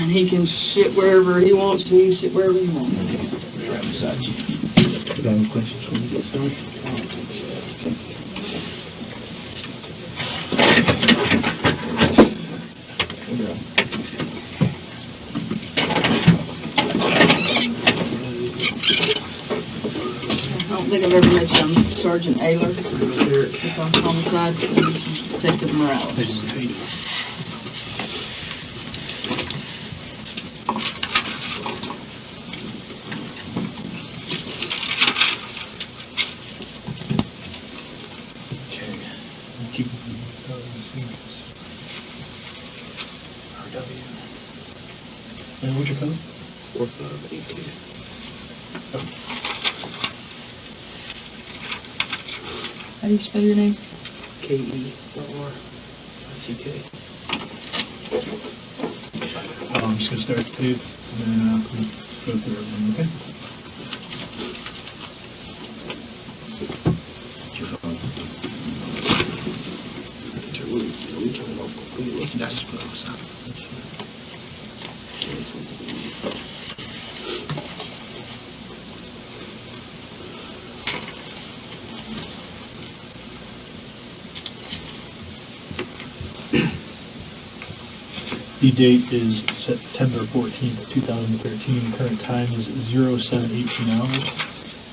And he can sit wherever he wants to. You sit wherever you want. Right beside you. You got any questions when we get started? I don't think I've ever met Sergeant Ayler. It's on homicide. Detective Morales. And what's your code? 4582. How do you spell your name? Kerrick. I'm just going to start the tape, and then we'll go through everything, okay? That's close. The date is September 14th, 2013. Current time is 07:18 hours.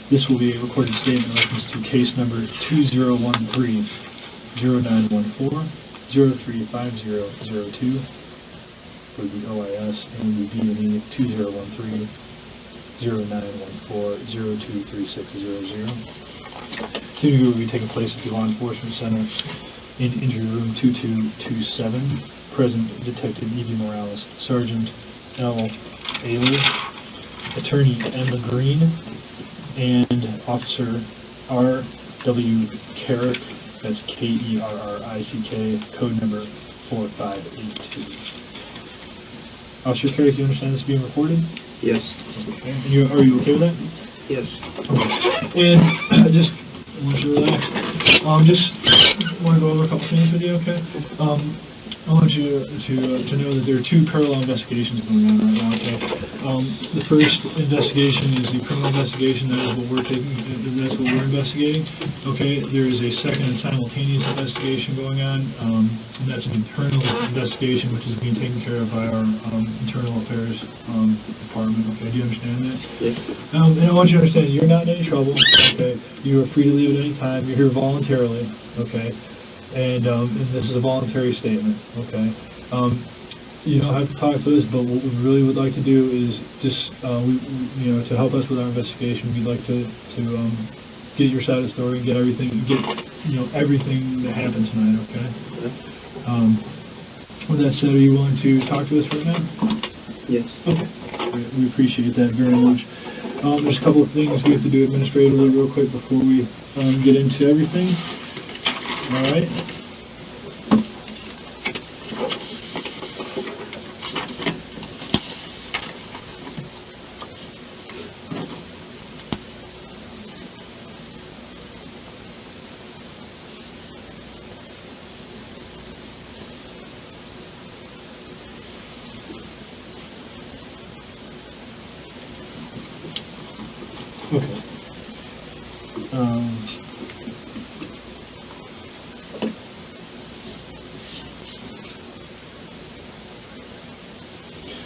This will be a recorded statement in reference to case number 2013-0914-035002 for the OIS and the D&E 2013-0914-023600. Interview will be taking place at the Law Enforcement Center in Injury Room 2227. Present Detective E.B. Morales, Sergeant L. Ayler, Attorney Emma Green, and Officer R.W. Kerrick, that's Kerrick, code number 4582. Officer Kerrick, you understand this being recorded? Yes. Okay. And are you okay with that? Yes. Okay. And I just want you to relax. Just want to go over a couple things with you, okay? I want you to know that there are two parallel investigations going on right now, okay? The first investigation is the criminal investigation. That is what we're investigating, okay? There is a second and simultaneous investigation going on, and that's an internal investigation, which is being taken care of by our internal affairs department, okay? Do you understand that? Yes. And I want you to understand, you're not in any trouble, okay? You are free to leave at any time. You're here voluntarily, okay? And this is a voluntary statement, okay? You don't have to talk to us, but what we really would like to do is just, to help us with our investigation, we'd like to get your side of the story and get everything that happened tonight, okay? With that said, are you willing to talk to us right now? Yes. Okay. We appreciate that very much. There's a couple of things we have to do administratively real quick before we get into everything. All right. Okay.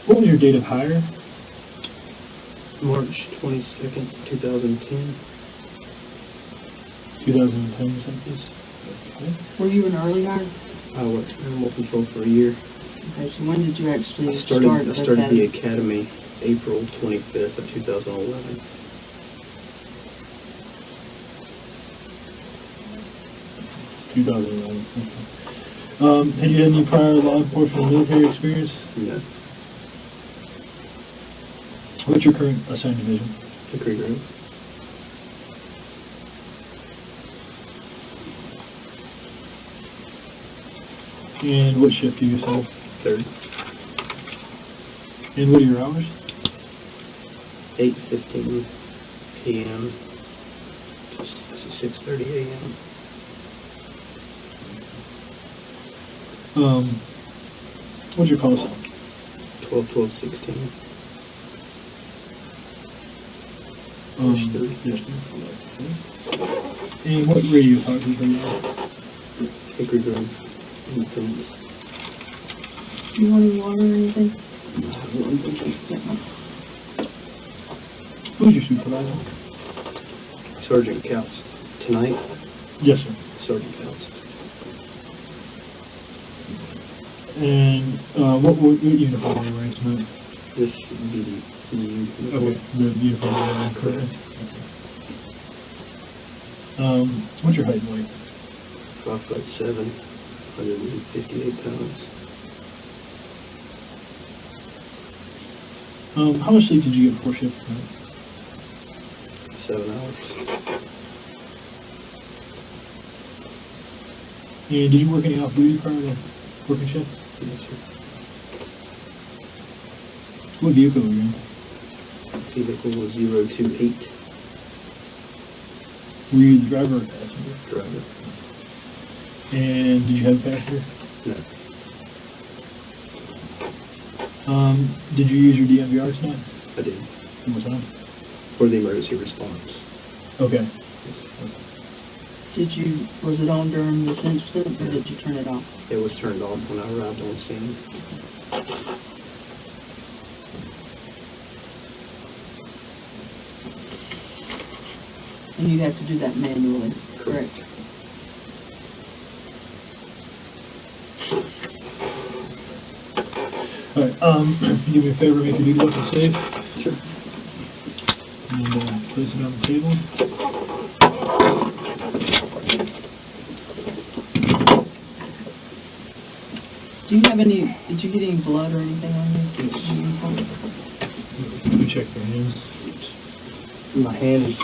What was your date of hire? March 22nd, 2010. 2010 something? Okay. Were you an early hire? I worked in animal control for a year. Okay, so when did you actually I started the academy April 25th of 2011. Had you had any prior law enforcement or military experience? No. What's your current assigned division? The Creek Road. And what shift do you assign? Third. And what are your hours? 8:15 p.m. to 6:30 a.m. What's your call sign? 12/12/16. Yes. And what radio talks are you on? Hickory Grove. Independence. Do you want any water or anything? Who's your supervisor? Sergeant Counts. Tonight, Yes, sir. Sergeant Counts. And what uniform are you wearing tonight? This should be the uniform. Okay, the uniform you're wearing currently. What's your height and weight? 5'7", 158 pounds. How much sleep did you get before shift tonight? 7 hours. And did you work any off-duty prior to working shift? Yes, sir. What vehicle were you in? Vehicle was 028 Were you the driver or passenger? driver. And did you have a passenger? No. Did you use your DMVR tonight? I did. One more time? For the emergency response. Okay. Was it on during this incident, or did you turn it off? It was turned off when I arrived on scene. And you have to do that manually, correct? All right. Do me a favor, make your duty weapon safe. Sure. And place it on the table. Do you have any, did you get any blood or anything on you? Let me check your hands. My hand is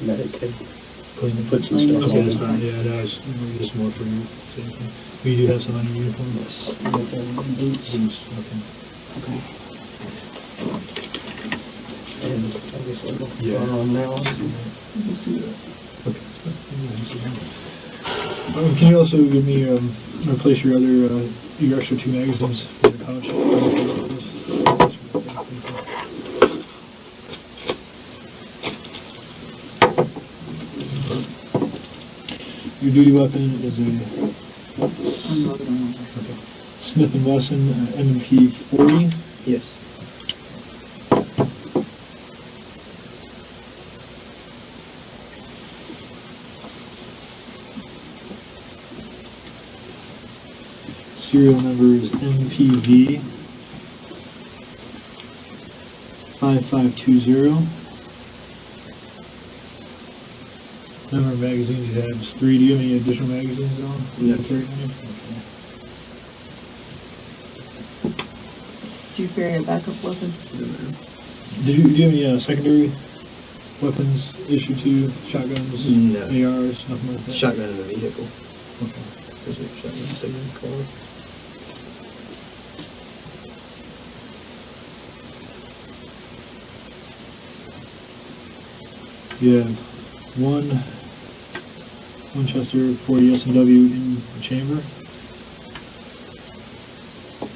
medic had put some stuff Okay, on that's it. fine. Yeah, no, it's just more for your safety. We do have some on your uniform. Yes. Boots. Okay. Okay. And I guess I'm Yeah. on now. Okay. Can you also give me replace your other your extra 2 magazines for the pouch? Your duty weapon is a Smith & Wesson M&P 40. Yes. Serial number is MPV 5520. Number of magazines you have is 3. Do you have any additional magazines on? No. Okay. Do you carry a backup weapon? Do you have any secondary weapons issued to you? Shotguns? No. ARs? Nothing like that? Shotgun in the vehicle. Okay. There's a shotgun sitting in the car. You have 1 Winchester 40 S&W in the chamber.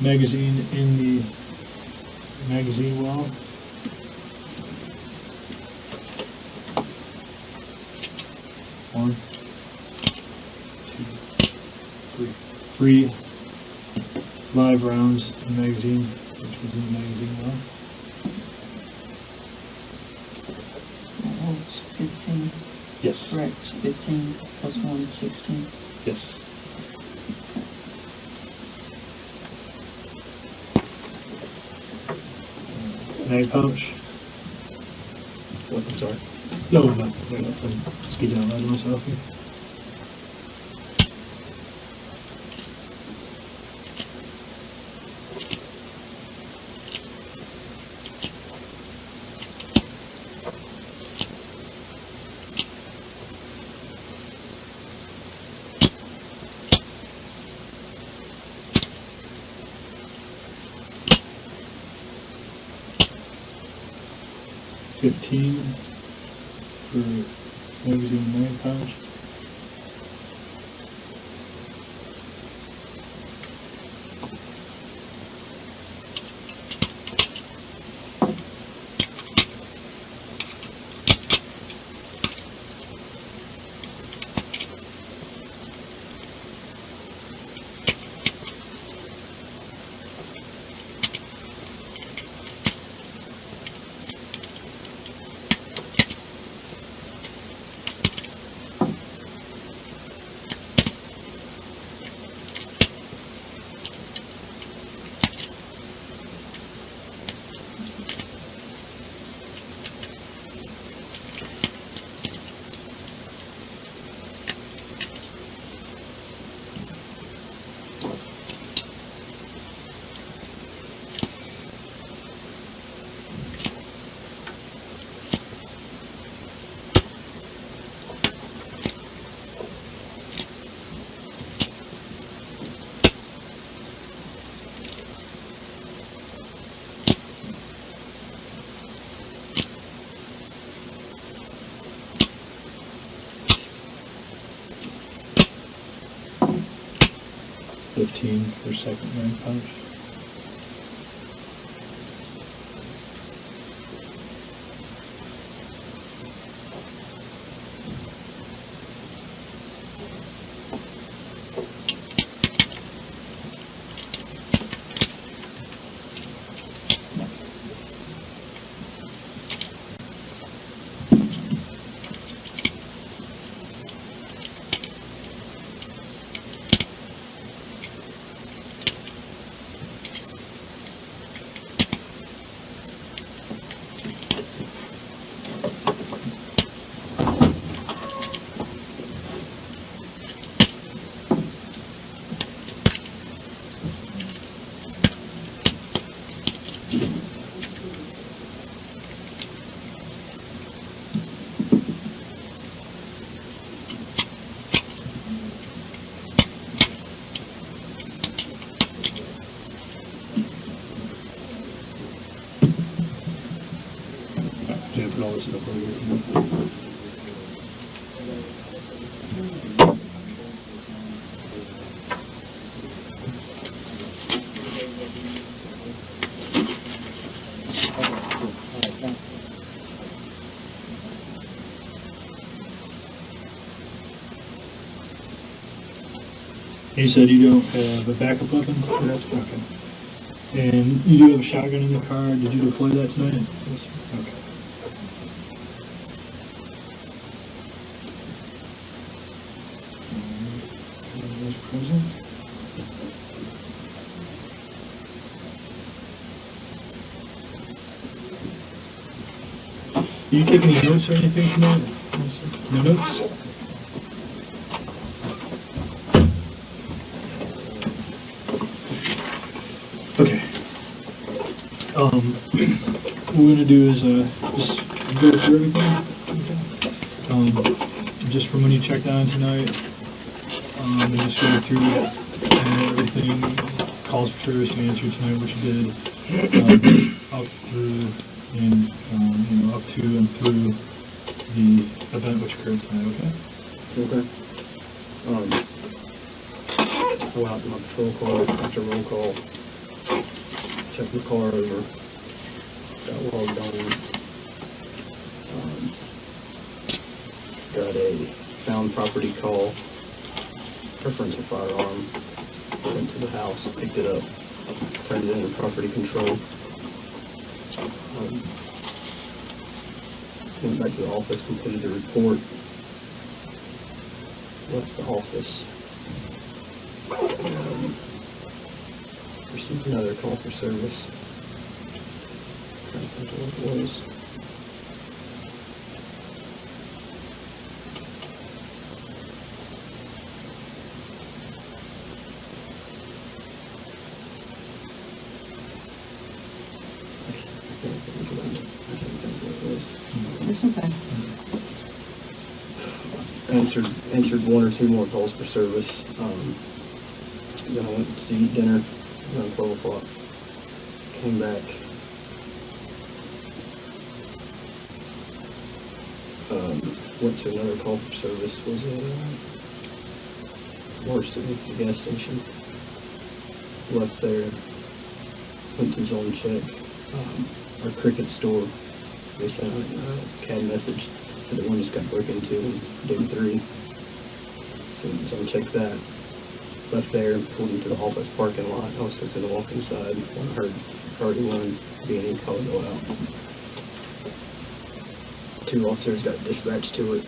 Magazine in the magazine well. One, 2, 3 live rounds in the magazine, which was in the magazine well. Oh, it's 15, Yes. correct, 15 plus 1, 16. Yes. Mag pouch. What? I'm sorry. No, no, wait, I'm speaking out loud to myself here. $15 for magazine mag pouch. 15 for second man punch. Put all this stuff over here. You said you don't have a backup weapon? Yes. Okay. And you do have a shotgun in the car. Did you deploy that tonight? Yes. Okay. Are you taking any notes or anything tonight? No notes? Okay. What we're gonna do is just go through everything. Okay. Just from when you checked on tonight, and just go through everything, calls for service you answered tonight, what you did, up through and up to and through the event which occurred tonight. Okay. Okay. Go out to my patrol car after roll call. Check the car over. Got logged on. Got a found property call. Preference of firearm. Went to the house, picked it up, turned it into property control. Went back to the office, completed the report. Left the office. Received another call for service. Trying to think of what it was. It's okay. Answered one or two more calls for service. Then I went to eat dinner around 12 o'clock. Came back. Went to another call for service. Was at the gas station. Left there. Went to zone check. Our Cricket store. They sent a CAD message to the one just got broke into in day 3. So checked that. Left there, pulled into the office parking lot. I was fixing to walk inside when I heard already one B&E call go out. 2 officers got dispatched to it.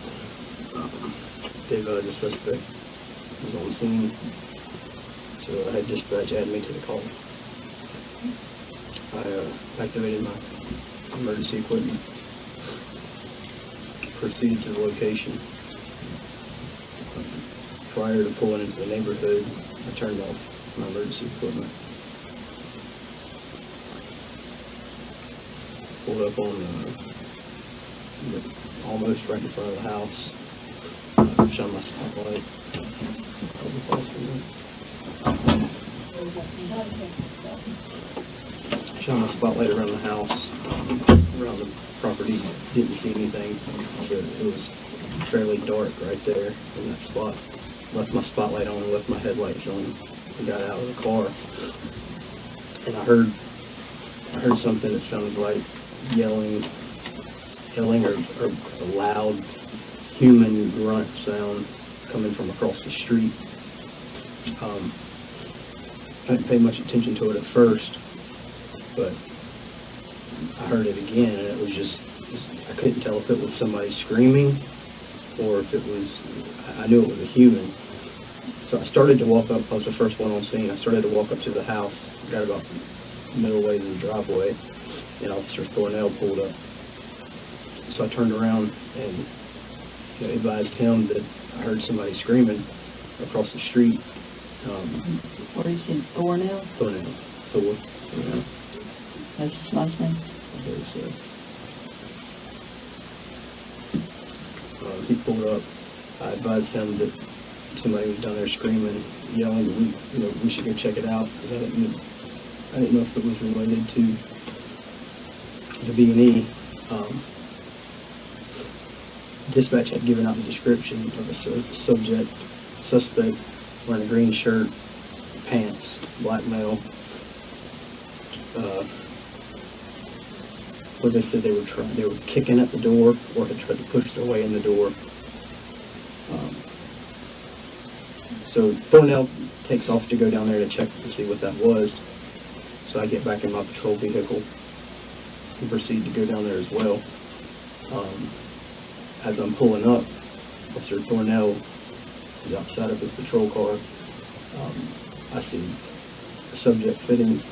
The suspect was on scene. So I had dispatch add me to the call. I activated my emergency equipment. Proceeded to the location. Prior to pulling into the neighborhood, I turned off my emergency equipment. Pulled up on almost right in front of the house. Shone my spotlight. Shone my spotlight around the house, around the property. Didn't see anything. So it was fairly dark right there in that spot. Left my spotlight on and left my headlights on. and got out of the car. And I heard something that sounded like yelling or a loud human grunt sound coming from across the street. I didn't pay much attention to it at first, but I heard it again, and it was just I couldn't tell if it was somebody screaming or if it was, I knew it was a human. So I started to walk up. I was the first one on scene. I started to walk up to the house, got about middle way to the driveway, and Officer Thornell pulled up. So I turned around and advised him that I heard somebody screaming across the street. What is it, Thornell? Thornell. That's his last name? He pulled up. I advised him that somebody was down there screaming, yelling that we should go check it out, because I didn't know if it was related to the B&E. Dispatch had given out the description of a suspect wearing a green shirt, pants, black male. Where they said they were kicking at the door or had tried to push their way in the door. So Thornell takes off to go down there to check to see what that was. So I get back in my patrol vehicle and proceed to go down there as well. As I'm pulling up, Officer Thornell is outside of his patrol car. I see a subject fitting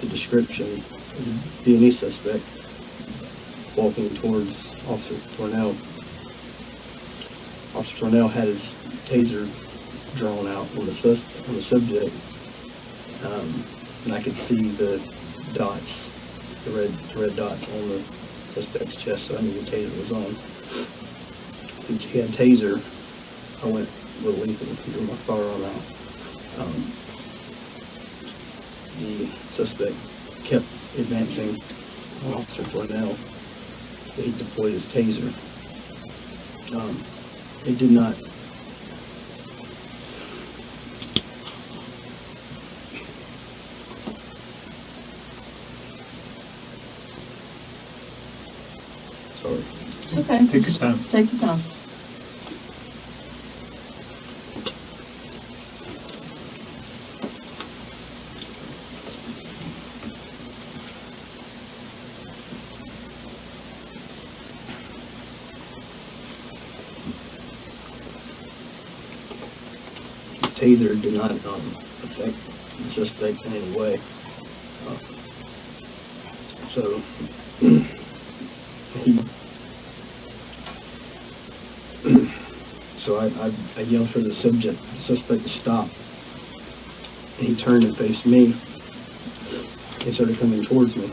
the description of the B&E suspect walking towards Officer Thornell. Officer Thornell had his taser drawn out on the subject, and I could see the dots, the red dots on the suspect's chest, so I knew the taser was on. Since he had a taser, I went a little lethal and drew my firearm out. The suspect kept advancing on Officer Thornell, but he deployed his taser. It did not sorry. Okay. Take your time. Take your time. Taser did not affect the suspect in any way. So I yelled for the suspect to stop, and he turned and faced me and started coming towards me.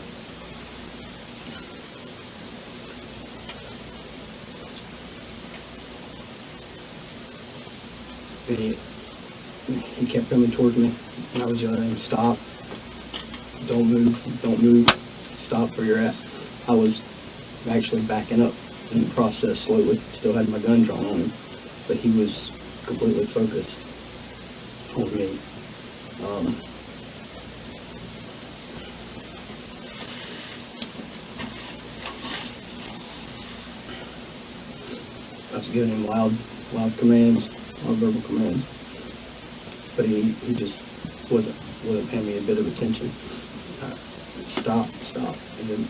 And he kept coming towards me, and I was yelling, "Stop! Don't move! Don't move! Stop where you're at!" I was actually backing up in the process slowly, still had my gun drawn on him, but he was completely focused on me. I was giving him loud commands, loud verbal commands, but he just wasn't paying me a bit of attention. Stop. And then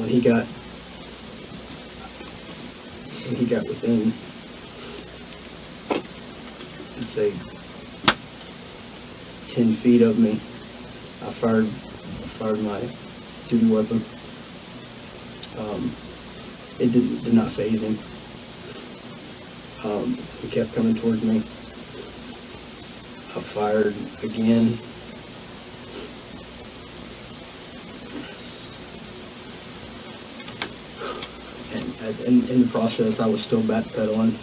when he got within, I'd say 10 feet of me, I fired my duty weapon. It did not faze him. He kept coming towards me. I fired again. And in the process, I was still backpedaling.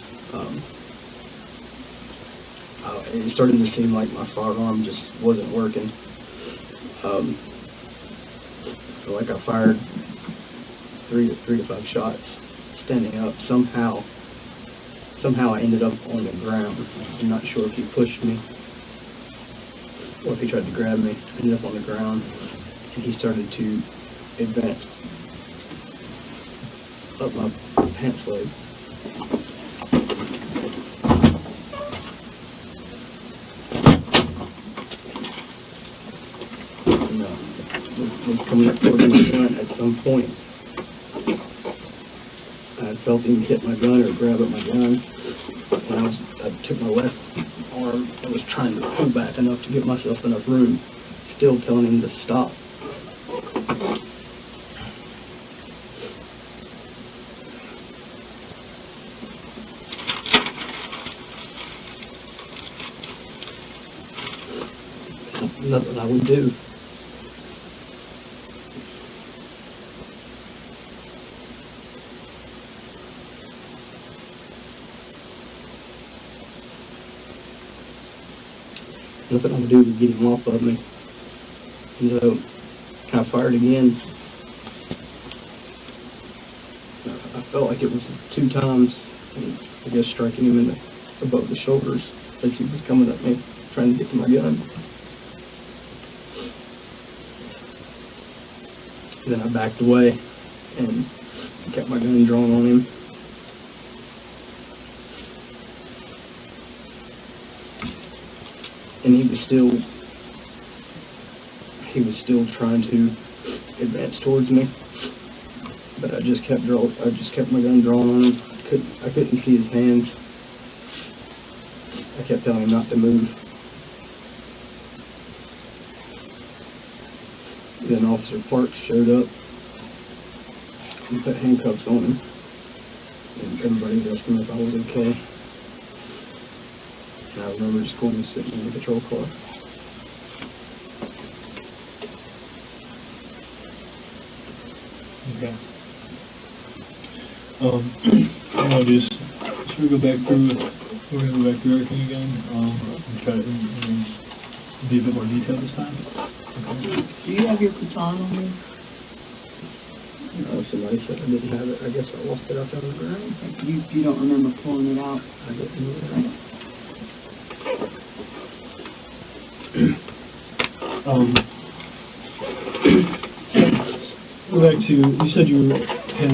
It started to seem like my firearm just wasn't working. Like I fired three to five shots standing up. Somehow I ended up on the ground. I'm not sure if he pushed me well, he tried to grab me, ended up on the ground, and he started to advance up my pants leg. And, was coming up towards my gun at some point. I felt him hit my gun or grab at my gun. And I took my left arm and was trying to pull back enough to give myself enough room, still telling him to stop. Nothing I would do. Nothing I would do to get him off of me. And so I fired again. I felt like it was 2 times, and I guess striking him above the shoulders as he was coming at me, trying to get to my gun. Then I backed away and kept my gun drawn on him. And he was still trying to advance towards me. But I just kept my gun drawn on him. I couldn't see his hands. I kept telling him not to move. Then Officer Parks showed up and put handcuffs on him. And everybody was asking if I was okay. And I remember just going and sitting in the patrol car. Okay. Just should we go back through? We're gonna go back through everything again. And try to be a bit more detailed this time. Okay. Do you have your baton on you? Somebody said I didn't have it. I guess I lost it out there on the ground. You don't remember pulling it out? I didn't know that. Go back to, you said you had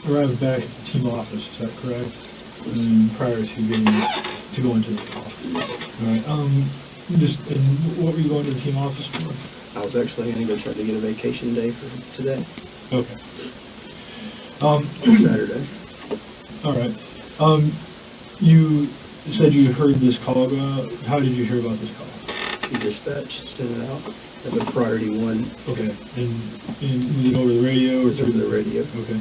arrived back at the team office, is that correct? Prior to going to the office. All right. And what were you going to the team office for? I was actually going to go try to get a vacation day for today. Okay. Saturday. All right. You said you heard this call go out. How did you hear about this call? The dispatch sent it out as a priority 1. Okay. And was it over the radio or Through the radio. Okay.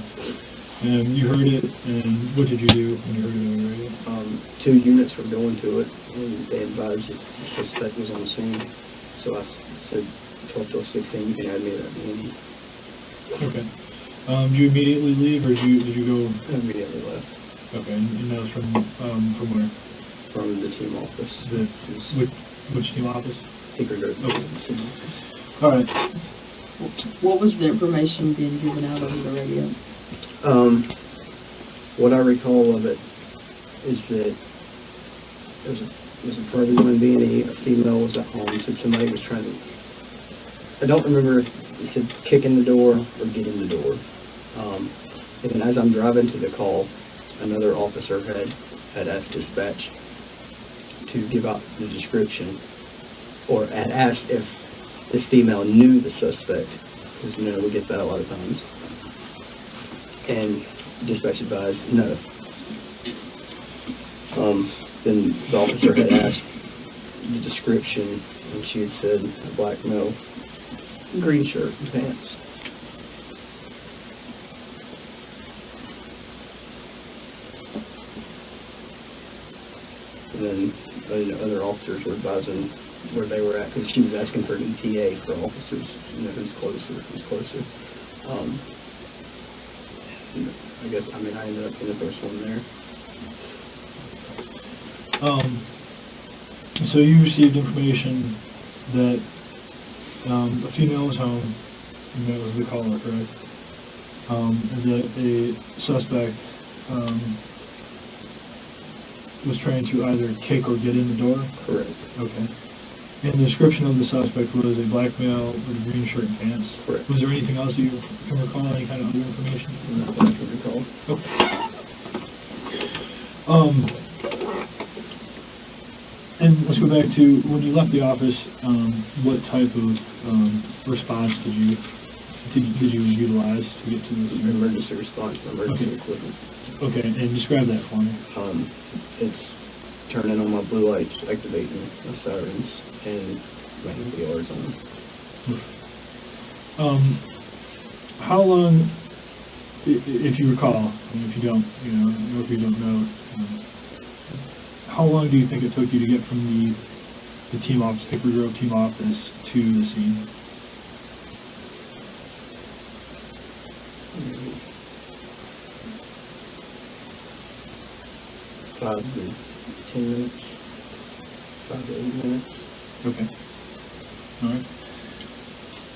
And you heard it, and what did you do when you heard it on the radio? 2 units were going to it, and they advised that the suspect was on the scene. So I said 12 till 16, you can add me to that meeting. Okay. Did you immediately leave, or did you go? I immediately left. Okay, and that was from where? From the team office. Which team office? Hickory Grove. Okay. All right. What was the information being given out over the radio? What I recall of it is that it was a for everyone being a female was at home, so somebody was trying to, I don't remember if it said kick in the door or get in the door. And then as I'm driving to the call, another officer had asked dispatch to give out the description, or had asked if this female knew the suspect, because we get that a lot of times. And dispatch advised no. Then the officer had asked the description, and she had said a black male, green shirt and pants. And then other officers were advising where they were at, because she was asking for an ETA for officers, who's closer. I guess, I ended up being the first one there. So you received information that a female was home, and that was the caller, correct? And that a suspect was trying to either kick or get in the door? Correct. Okay. And the description of the suspect was a black male with a green shirt and pants. Correct. Was there anything else you can recall? Any kind of other information? Not that I can recall. Okay. And let's go back to when you left the office. What type of response did you utilize to get to this? Emergency response, emergency equipment. Okay, and describe that for me. It's turning on my blue lights, activating my sirens, and running the yards on. How long, if you recall, and if you don't, or if you don't know, how long do you think it took you to get from the team office, Hickory Grove team office, to the scene? Maybe 5 to 10 minutes, 5 to 8 minutes. Okay. All right.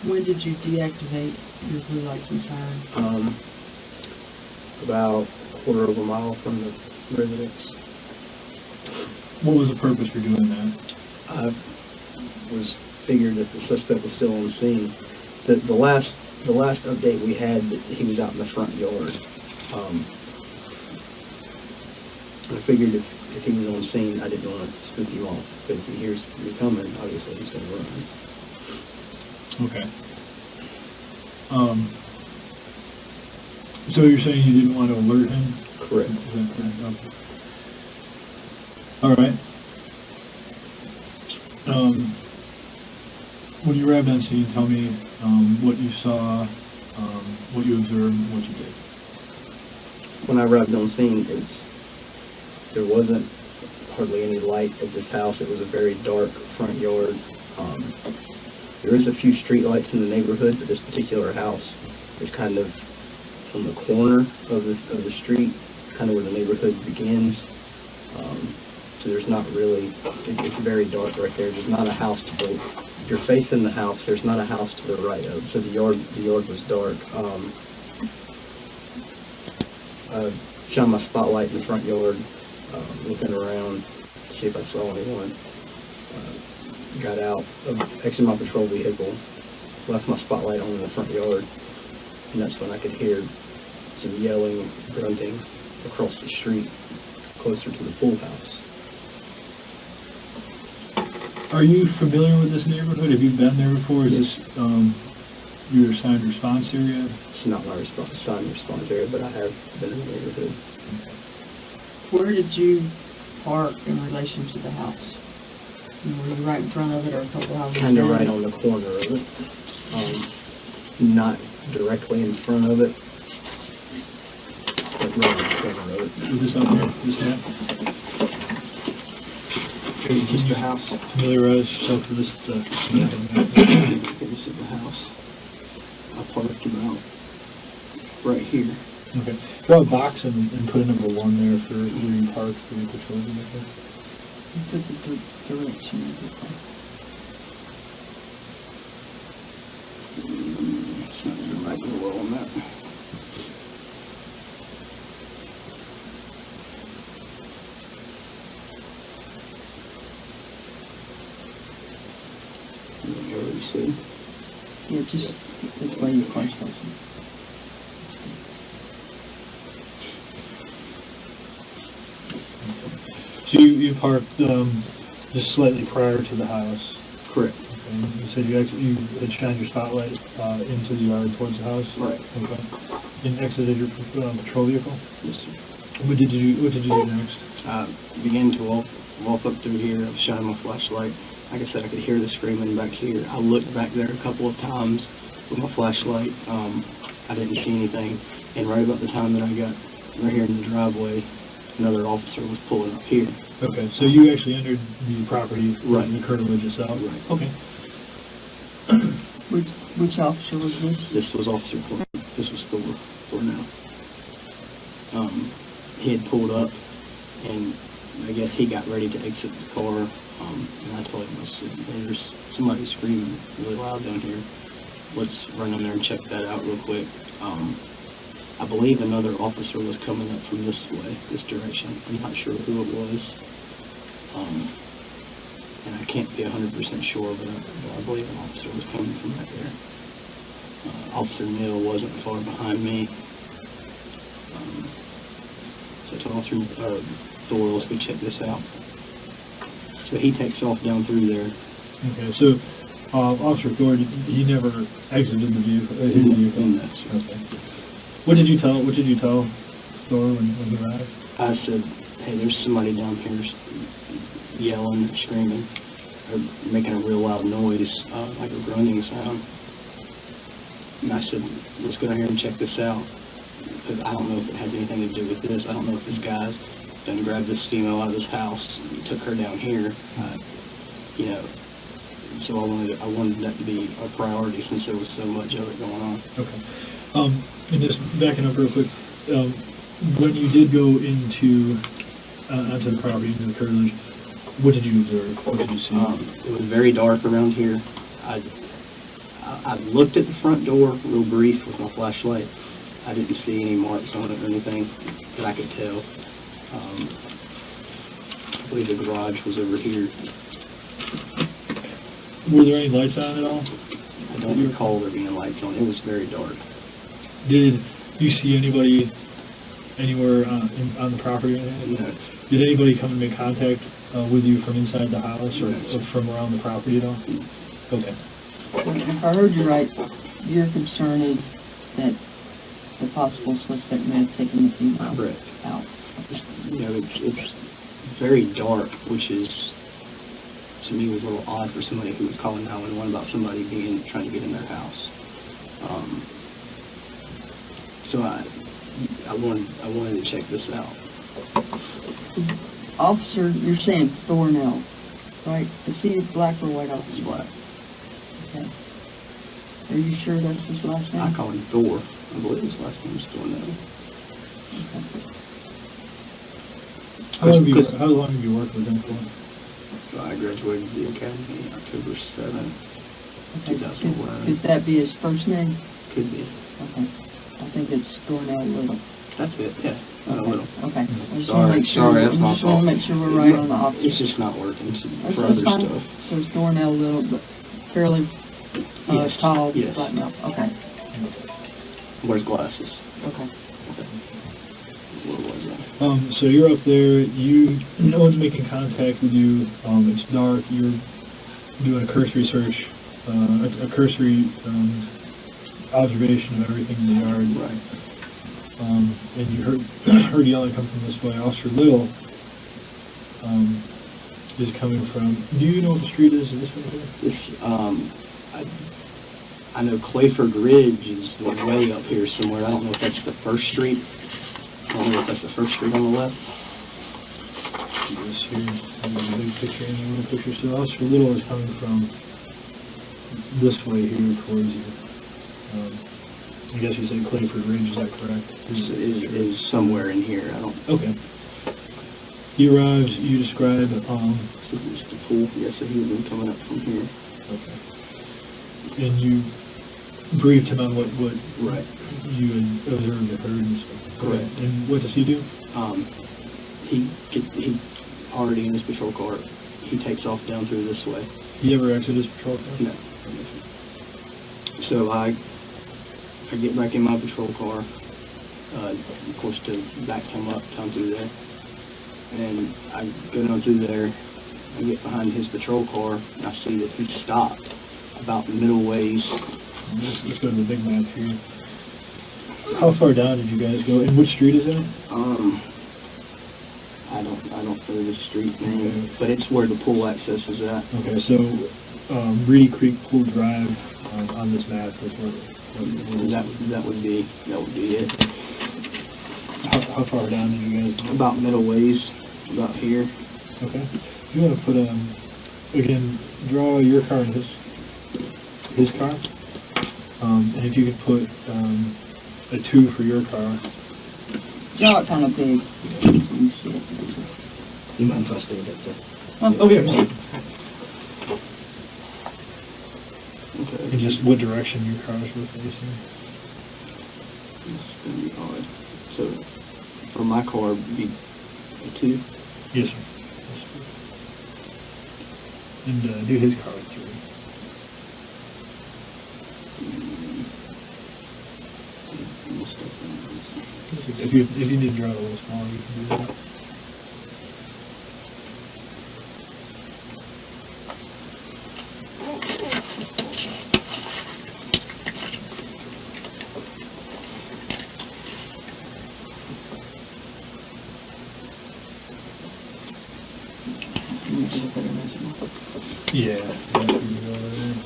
When did you deactivate your blue lights and sirens? About a quarter of a mile from the residence. What was the purpose for doing that? I was figured that the suspect was still on the scene. The last update we had, that he was out in the front yard. I figured if he was on scene, I didn't want to spook him off. But if he hears you coming, obviously he's going to run. Okay. So you're saying you didn't want to alert him? Correct. Is that correct? Okay. All right. When you arrived on scene, tell me what you saw, what you observed, and what you did. When I arrived on scene, there wasn't hardly any light at this house. It was a very dark front yard. There is a few street lights in the neighborhood, but this particular house is kind of on the corner of the street, kind of where the neighborhood begins. So there's not really, it's very dark right there. There's not a house to the, if you're facing the house, there's not a house to the right of. So the yard was dark. I shone my spotlight in the front yard, looking around to see if I saw anyone. Got out, exited my patrol vehicle, left my spotlight on in the front yard, and that's when I could hear some yelling, grunting across the street, closer to the pool house. Are you familiar with this neighborhood? Have you been there before? Is this your assigned response area? It's not my assigned response area, but I have been in the neighborhood. Where did you park in relation to the house? Were you right in front of it or a couple houses Kind of down? right on the corner of it. Not directly in front of it, but right on the corner of it. Is this up here? This map? Can you see the house? Familiarize yourself with this map. This is the house. I parked about right here. Okay. Draw a box and put a number 1 there for where you parked for your patrol vehicle. Put the direction of the car. It's not even right below on that. You already see. Yeah, just this way your car's facing. So you parked just slightly prior to the house. Correct. Okay. You said you had shined your spotlight into the yard towards the house. Right. Okay. And exited your patrol vehicle. Yes, sir. What did you do next? I began to walk up through here. I was shining my flashlight. Like I said, I could hear the screaming back here. I looked back there a couple of times with my flashlight. I didn't see anything. And right about the time that I got right here in the driveway, another officer was pulling up here. Okay, so you actually entered the property Right. in the curtilage itself? Right. Okay. Which officer was this? This was Officer Thorne. This was Thor now. He had pulled up, and I guess he got ready to exit the car, and I told him, I said, there's somebody screaming really loud down here. Let's run in there and check that out real quick. I believe another officer was coming up from this way, this direction. I'm not sure who it was. and I can't be 100% sure, but I believe an officer was coming from right there. Officer Neal wasn't far behind me. So I told Officer Thor, let's go check this out. So he takes off down through there. Okay, so Officer Thor, he never exited the vehicle. His vehicle. No. Okay. What did you tell Thor when he arrived? I said, hey, there's somebody down here yelling, screaming, or making a real loud noise, like a groaning sound. And I said, let's go down here and check this out. Because I don't know if it has anything to do with this. I don't know if this guy's done grabbed this female out of his house and took her down here. You know, so I wanted that to be a priority since there was so much of it going on. Okay. And just backing up real quick, when you did go into onto the property, into the curtilage, what did you observe? What did you see? It was very dark around here. I looked at the front door real brief with my flashlight. I didn't see any marks on it or anything that I could tell. I believe the garage was over here. Were there any lights on at all? I don't recall there being lights on. It was very dark. Did you see anybody anywhere on the property or anything? No. Did anybody come and make contact with you from inside the house or from around the property at all? Okay. If I heard you right, your concern is that the possible suspect may have taken the female Correct. out. You know, it's very dark, which is, to me, was a little odd for somebody who was calling 911 about somebody trying to get in their house. So I wanted to check this out. Officer, you're saying Thornell, right? Is he black or white officer? He's black. Okay. Are you sure that's his last name? I call him Thor. I believe his last name is Thornell. Okay. How long have you worked with him for? So I graduated the academy October 7th, Okay. 2011. Could that be his first name? Could be. Okay. I think it's Thornell Little. That's it, yeah. Not a little. Okay. I just Sorry, want to make sure, sorry, that's my I just want to fault. make sure we're right on the officer. It's just not working That's for other fine. stuff. So it's Thornell Little, but fairly Yes. tall, Yes. black male. Okay. Wears glasses. Okay. What was that? So you're up there, no one's making contact with you, it's dark, you're doing a cursory search, a cursory observation of everything in the yard. Right. And you heard yelling come from this way. Officer Little is coming from, do you know what the street is this one here? This, I know Clayford Ridge is way up here somewhere. I don't know if that's the first street. I don't know if that's the first street on the left. This here, the big picture and the little picture. So Officer Little is coming from this way here towards you. I guess you said Clayford Ridge, is that correct? Is somewhere in here. I don't. Okay. He arrives, you describe, It's the pool. Yeah, so he would have been coming up from here. okay. And you briefed him on what Right. you had observed or heard and stuff. Correct. Okay. And what does he do? He already in his patrol car. He takes off down through this way. He ever exited his patrol car? No. So I get back in my patrol car, of course, to back him up down through there. And I go down through there, I get behind his patrol car, and I see that he stopped about middle ways. Let's go to the big map here. How far down did you guys go? And which street is that? I don't know the street name, but it's where the pool access is at. Okay, so Reedy Creek Pool Drive on this map is where That would be it. how far down did you guys go? About middle ways, about here. Okay. If you want to put again, draw your car and his car. And if you could put a 2 for your car. Draw it kind of big. You see it. You mind if I stay that there? Okay. Okay. And just what direction your cars were facing. It's going to be odd. So, for my car, it'd be a 2. Yes, sir. and do his car through. If you need to drive a little smaller, you can do that. Yeah. You can go over there.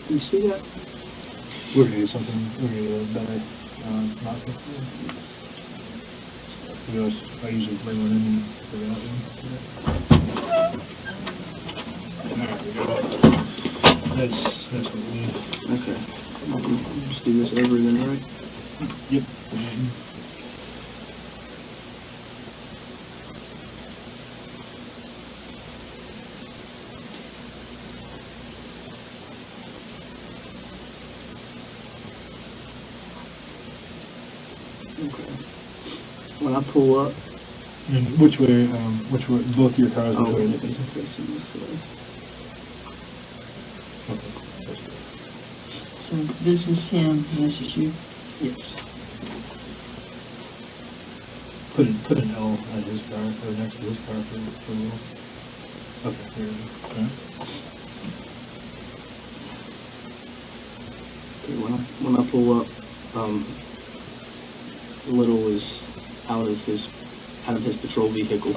You see that? We're gonna get something. We're gonna get a better vodka. I usually bring one in and bring out one. There we go. That's what we need. Okay. I can just do this over then, right? Yep. Okay. When I pull up, And which way, both your cars are oh, going? it's facing this way. Okay. That's good. So this is him, and this is you. Yes. Put an L on his car, or next to his car for a little. Okay, here we go. Okay. Okay, when I pull up, Little is out of his patrol vehicle.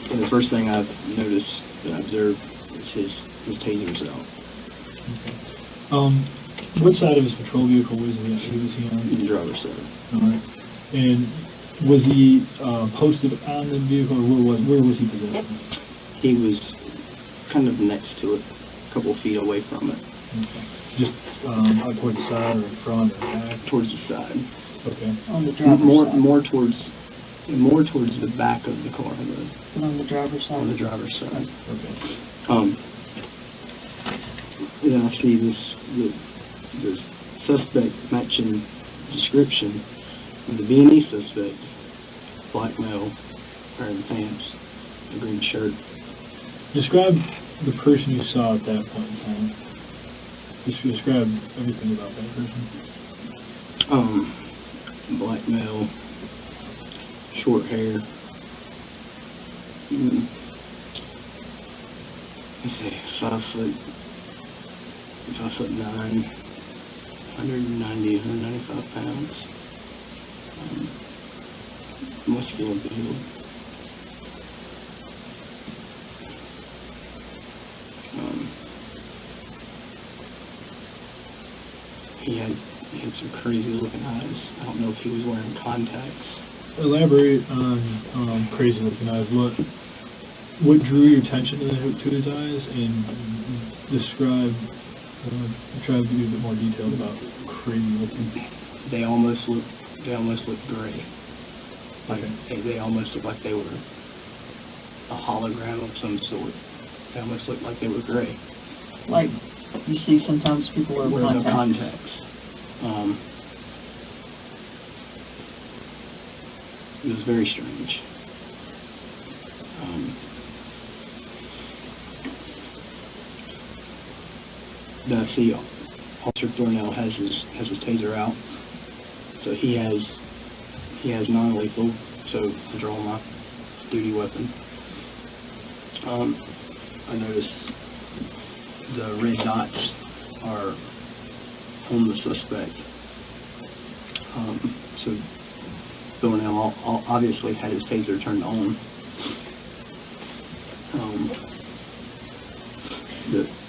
And the first thing I've noticed that I observed is his taser's out. Okay. What side of his patrol vehicle was he on? The driver's side. All right. And was he posted on the vehicle, or where was he positioned? He was kind of next to it, a couple feet away from it. Okay. Just out towards the side, or in front, or back? Towards the side. Okay. On the driver's side. More towards the back of the car, But on the driver's side. on the driver's side. Okay. Then I see the suspect matching description of the B&E suspect, black male, wearing pants, a green shirt. Describe the person you saw at that point in time. Just describe everything about that person. Black male, short hair. Let's see, 5'9", 190, 195 pounds. Muscular build. He had some crazy looking eyes. I don't know if he was wearing contacts. Elaborate on crazy looking eyes. What drew your attention to his eyes, and describe, try to be a bit more detailed about crazy looking. They almost looked gray. Like they almost looked like they were a hologram of some sort. They almost looked like they were gray. Like you see sometimes people wear Wearing contacts. contacts. It was very strange. Then I see Officer Thornell has his taser out, so he has non-lethal. So I draw my duty weapon. I notice the red dots are on the suspect. So Thornell obviously had his taser turned on.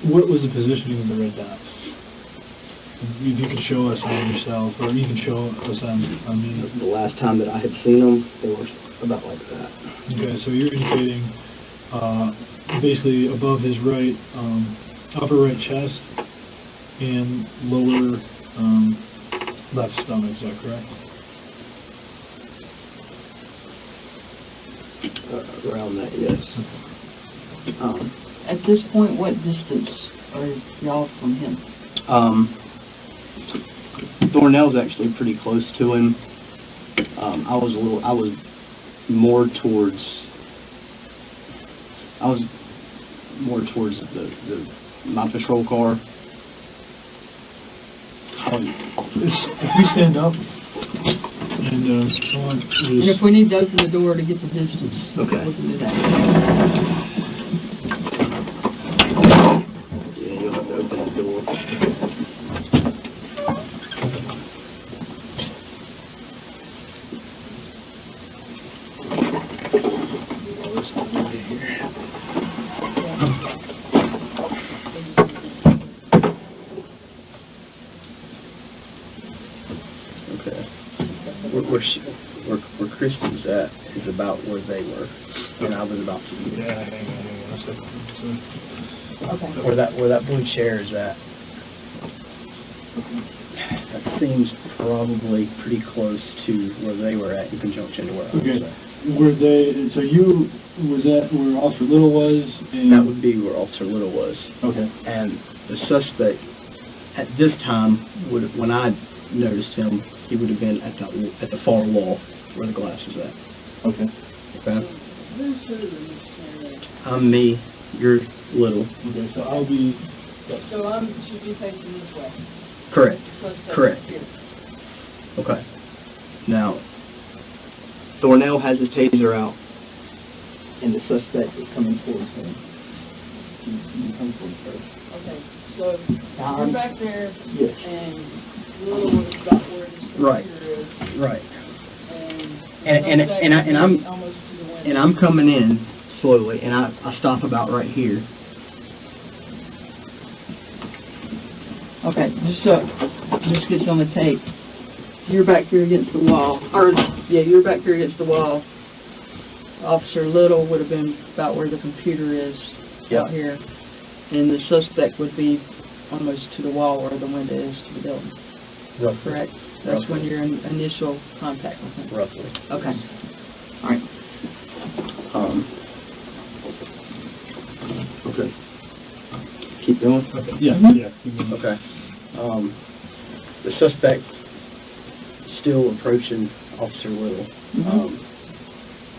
What was the positioning of the red dots? You can show us on yourself, or you can show us on me. The last time that I had seen them, they were about like that. Okay, so you're indicating basically above his right, upper right chest and lower left stomach, is that correct? Around that, yes. At this point, what distance are y'all from him? Thornell's actually pretty close to him. I was more towards my patrol car. If we stand up and someone And if we need to open the door to get the distance, Okay. we can do that. Yeah, you'll have to open the door. Okay. Where Christian's at is about where they were, and I was about to be. Yeah, hang on a second. Okay. Where that blue chair is at. That seems probably pretty close to where they were at in conjunction to where I was Okay. at. Were they, so you, was that where Officer Little was? And That would be where Officer Little was. Okay. And the suspect, at this time, when I noticed him, he would have been at the far wall where the glass is at. Okay. Okay? I'm me, you're Little. Okay, so I'll be, So I should be facing this way. Correct. Suspect Correct. here. Okay. Now, Thornell has his taser out, and the suspect is coming towards him. He comes towards her. Okay, so you're back there, Yes. and Little was about where this Right. computer is, Right. and And I'm almost to the window. and I'm coming in slowly, and I stop about right here. Okay, just get you on the tape. You're back here against the wall, you're back here against the wall. Officer Little would have been about where the computer is Yep. out here, and the suspect would be almost to the wall where the window is to the building. Roughly. Correct? That's Roughly. when you're in initial contact with him. Roughly. Okay. All right. Okay. Keep going. okay, yeah, Mhm. yeah. keep going. Okay. The suspect still approaching Officer Little. Mhm.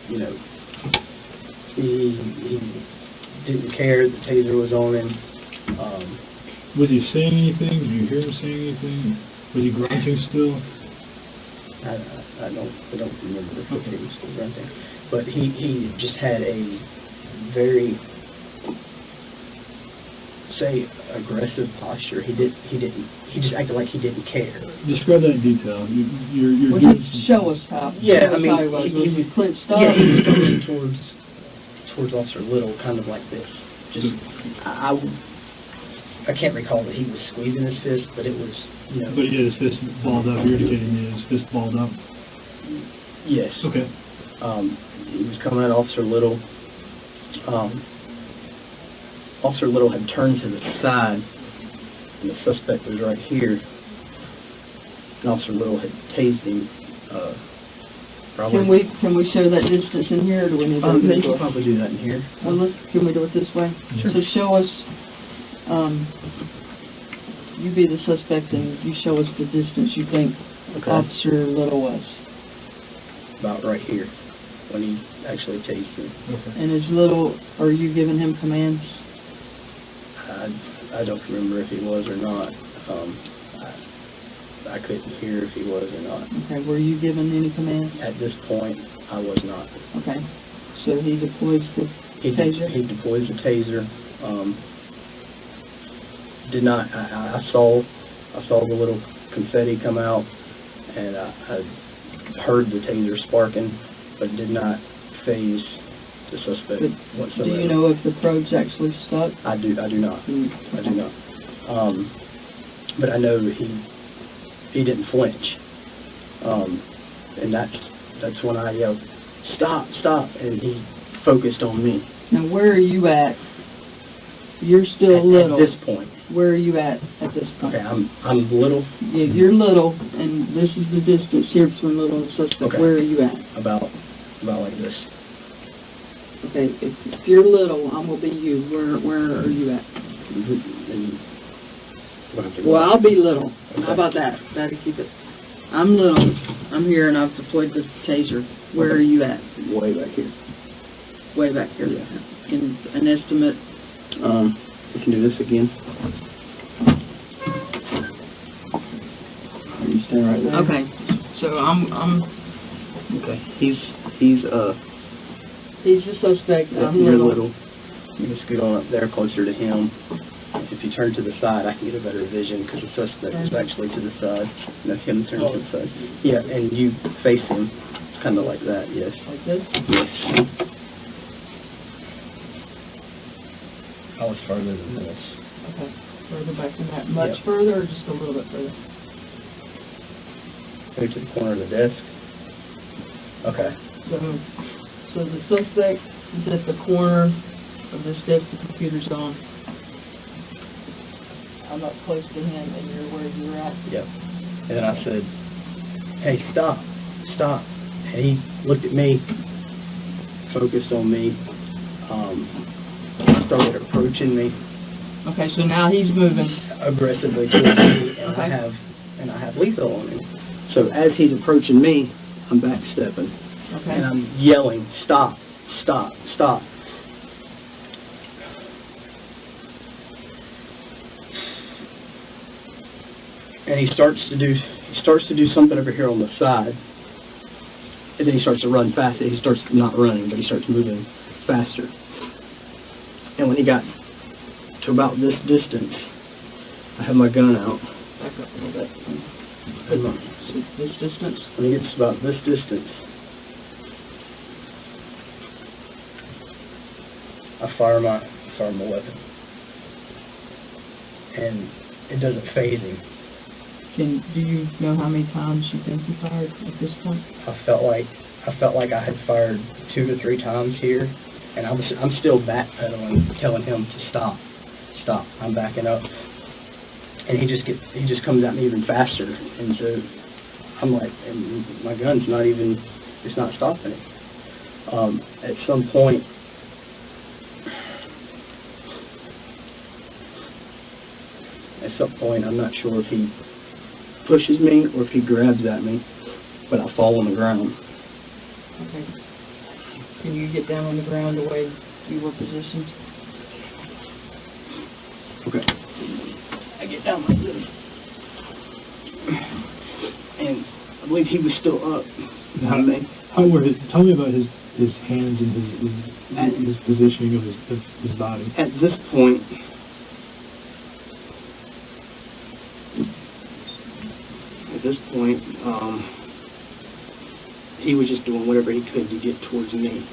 You know, he didn't care. The taser was on him. Was he saying anything? Did you hear him saying anything? Was he grunting still? I don't remember if Okay. he was still grunting, but he just had a very, say, aggressive posture. He just acted like he didn't care. Describe that in detail. You're Well, giving just show us how. Yeah, show I us mean, how he was. Was he clenched up? Yeah, he was coming towards Officer Little, kind of like this. Just, I can't recall that he was squeezing his fist, but it was, you know. But he had his fist balled up. You're indicating he had his fist balled up. Yes. Okay. He was coming at Officer Little. Officer Little had turned to the side, and the suspect was right here. And Officer Little had tased him. Probably. Can we show that distance in here, or do we need to open They the can door? probably do that in here. Well, can we do it this way? Sure. So show us, you be the suspect and you show us the distance you think Okay. Officer Little was. About right here, when he actually tased him. Okay. And is Little, are you giving him commands? I don't remember if he was or not. I couldn't hear if he was or not. Okay, were you giving any commands? At this point, I was not. Okay, so he deploys the taser? He deploys the taser. Did not. I saw the little confetti come out, and I heard the taser sparking, but did not phase the suspect But whatsoever. do you know if the probes actually stuck? I do not. Mm, I do not. But I know he didn't flinch. And that's when I yelled, "Stop, stop!" And he focused on me. Now, where are you at? You're still At little. this point. Where are you at this point? Okay, I'm little, Yeah, you're little, and this is the distance here between little and suspect. Okay. Where are you at? about like this. Okay, if you're little, I'm gonna be you. Where are you at? And We'll have to go Well, up. I'll be little. Okay. How about that? That'll keep it. I'm little. I'm here and I've deployed the taser. Where are you at? Way back here. Way back here. Yeah. In an estimate. We can do this again. You stand right there. Okay. So I'm Okay. he's the suspect. I'm You're little. little. You can scoot on up there closer to him. If you turn to the side, I can get a better vision because the suspect is actually to the side. And that's him turning to the side. Yeah, and you face him. Kind of like that, yes. Like this? Yes. I was further than this. Okay. Further back than that. Much Yep. further or just a little bit further? Go to the corner of the desk. Okay. So the suspect is at the corner of this desk the computer's on. I'm up close to him and you're where you're at. Yep. And then I said, hey, stop. Stop. And he looked at me, focused on me, started approaching me Okay, so now he's moving. aggressively towards me, and Okay. I have lethal on him. So as he's approaching me, I'm backstepping, Okay. and I'm yelling, stop, stop, stop. And he starts to do something over here on the side, and then he starts to run faster. He starts not running, but he starts moving faster. And when he got to about this distance, I have my gun out. Back up a little bit. Put my- So this distance. When he gets about this distance, I fire my weapon, and it doesn't faze him. Do you know how many times you think you fired at this point? I felt like I had fired 2 to 3 times here, and I'm still backpedaling, telling him to stop. I'm backing up, and he just comes at me even faster, and so I'm like, and my gun's it's not stopping it. At some point, I'm not sure if he pushes me or if he grabs at me, but I fall on the ground. Okay. Can you get down on the ground the way you were positioned? Okay. I get down like this. And I believe he was still up. How were tell me about his hands and his positioning of his body. At this point, he was just doing whatever he could to get towards me.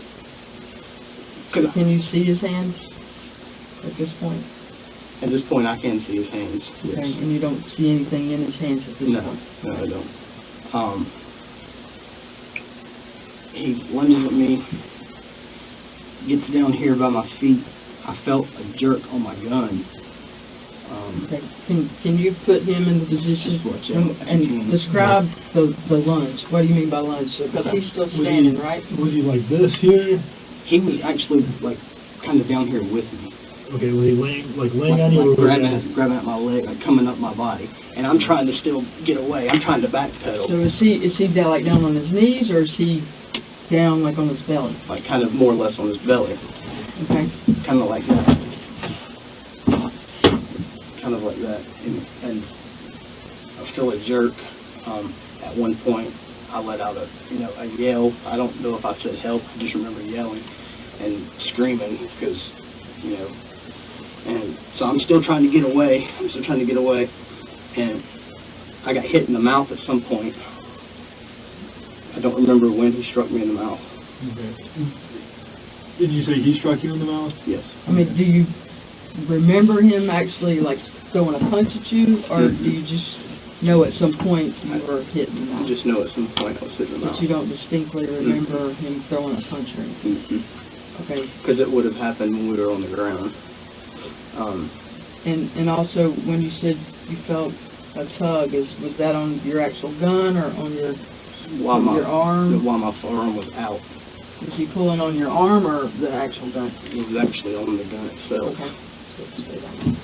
Can you see his hands at this point? At this point, I can see his hands. Okay, Yes. and you don't see anything in his hands at this No, point? no, I don't. He lunges at me, gets down here by my feet. I felt a jerk on my gun. Okay, can you put him in the position Watch out. and describe the lunge? What do you mean by lunge? Because he's still standing, right? Was he like this here? He was actually like kind of down here with me. Okay, was he laying on you? Like or grabbing at my leg, like coming up my body. And I'm trying to still get away. I'm trying to backpedal. So is he down like down on his knees or is he down like on his belly? Like kind of more or less on his belly. Okay. Kind of like that. Kind of like that. And I feel a jerk. At one point, I let out a yell. I don't know if I said help. I just remember yelling and screaming because, and so I'm still trying to get away. And I got hit in the mouth at some point. I don't remember when he struck me in the mouth. Okay. Did you say he struck you in the mouth? Yes. I mean, do you remember him actually like throwing a punch at you, or do you just know at some point you were hit in the I mouth? just know at some point I was hit in the But mouth. you don't distinctly remember him throwing a punch or anything? Okay. Because it would have happened when we were on the ground. And also, when you said you felt a tug, was that on your actual gun or on your your arm? While my forearm was out. Was he pulling on your arm or the actual gun? It was actually on the gun itself. Okay. So stay down.